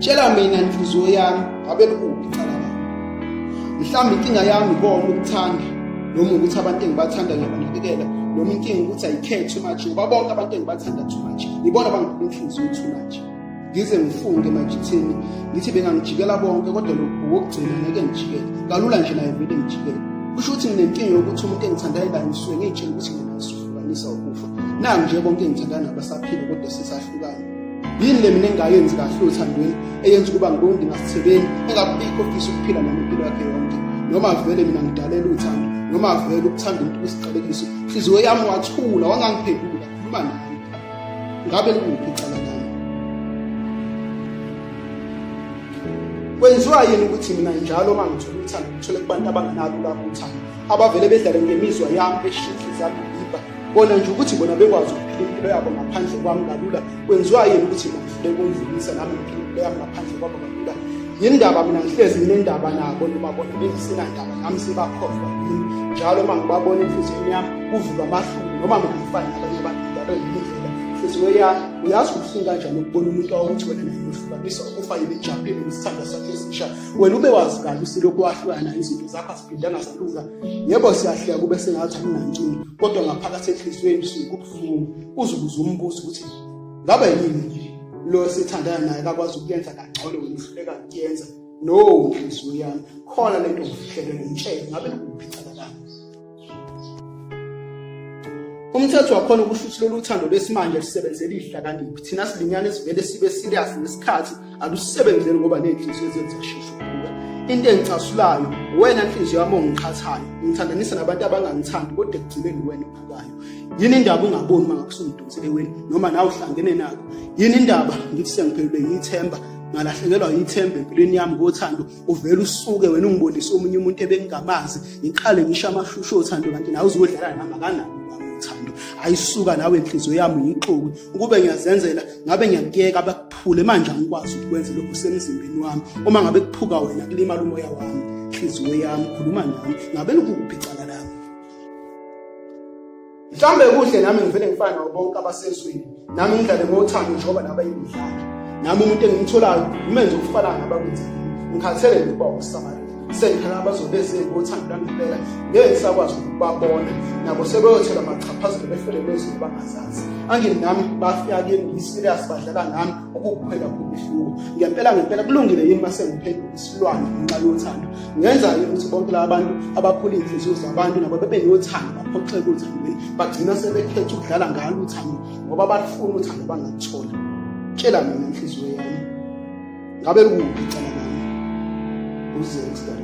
Tshela mina inhliziyo yami ngabe likuphi icala lami. Mhlawumbe inkinga yami ikona ukuthanda noma ukuthi abantu engibathanda ngiyabanakekela noma inkinga ukuthi ayikhethe too much ngoba bonke abantu engibathanda too much. Ngibona bangiphula inhliziyo too much. Ngize ngifunge manje ithini ngithi bengangijikela bonke kodwa lokhu wokugcina ngeke ngijikele. Kalula nje naye vele ngijikele. Kusho ukuthi nginenkinga yokuthi umuntu engithandayo la ngisuke ngitshela ukuthi mina ngisihlukanisa ukufa. Nangu nje bonke engithandana nabasaphila kodwa sisahlukana. Yini le mina engayenzi kahle uthandweni eyenza ukuba ngibonge ngasithebeni engabikho ofisa ukuphila nami impilo yakhe yonke. Noma vele mina ngidalela uthando noma vele ukuthanda umuntu kwisiqalekiso. Inhliziyo yami wathula wangangiphendula khuluma nami. Ngabe likuphi icala lami? Kwenziwa yini ukuthi mina njalo mangithola uthando ngithole kubantu abangenalo lapho uthando abavele bedlale ngemizwa yami eshithiza ngibha bona nje ukuthi bona bekwazi ukuphila impilo yabo ngaphandle kwami kalula. Kwenziwa yini ukuthi ngifike kundlulisa nami impilo yami ngaphandle kwabo kalula? Yindaba mina ngihlezi nginendaba nabo noma bona bengisina ndaba nami sebakhohlwa yini njalo mangibabona enhliziyweni yami kuvuka amahlulu noma mina ngifana nabanye abantu njalo yindlela inhliziyo yami uyazi ukuhlunga kanjani ukubona umuntu awuthi wena naye uhlukanisa ukufa yini ejapini nesithanda sakhe esisha wena ube wazi kahle usilokhu wahlukana izinto zakho asiphindana zalunga. Yebo siyahleka kube sengathi akunankinga kodwa ngaphakathi enhliziyweni sikubuhlungu uzubuza umbuzo ukuthi ngaba yini lo sithandana naye akwazi ukuyenza kangcono wena uhluleka ukuyenza. No inhliziyo yami khona lento ngifihlele ngitshela ngabe likuphi icala lami. Umthetho wakhona ukusho ukuthi lolu thando lesimanje lisebenzele ihlakaniphi. Thina silinyane sivele sibe serious nesikhathi alusebenzeli ngoba nenhliziyo zenza sheshe ukubuka. Into engicasulayo wena inhliziyo yami ongichathayo ngithandanisa nabantu abangangithandi kodwa ekugcineni wena uphukayo. Yini indaba ungaboni mangakusungidonsele wena noma nawe uhlangene nakho? Yini indaba ngithi sengiphelelwe yithemba ngalahlekelwa yithemba empilweni yami ngothando uvela usuke wena ungibonisa omunye umuntu ebengingamazi ngiqale ngisho amashusho othando kanti nawe uzodlala nami akanabo uthando ayisuka nawe inhliziyo yami yixoku ukube ngiyazenzela ngabe ngiyakuyeka abakuphule manje angikwazi ukwenza lokho semzimbeni wami. Uma ngabe kuphuka wena kulimala umoya wami inhliziyo yami khuluma nami ngabe likuphi icala lami. Mhlambe kuhle nami ngivele ngifana nabo bonke abasezweni nami ngidlale ngothando njengoba nabayimidlalo nami umuntu engimtholayo umenze ukufana nabakwenza ngikhathele ukuba uSamariya sengikhala abazobeze ngothando langempela ngeke ngisakwazi ukubabona nabo sebeyothela amachaphazelo befele bezwe bangazazi angini nami bafika kimi serious badlala nami ukuphela kubihluko ngempela kulungile yini mase ngiphendula isilwane ngenxa yothando ngenza yini ukuthi bonke laba bantu abaphula inhliziyo zabantu nabo bebe nothando baphoxeke uthandweni bagcina sebekhetha ukudlala ngalo uthando ngoba bafuna uthando bangathola. Tshela mina inhliziyo yami ngabe likuphi icala lami uze ngistare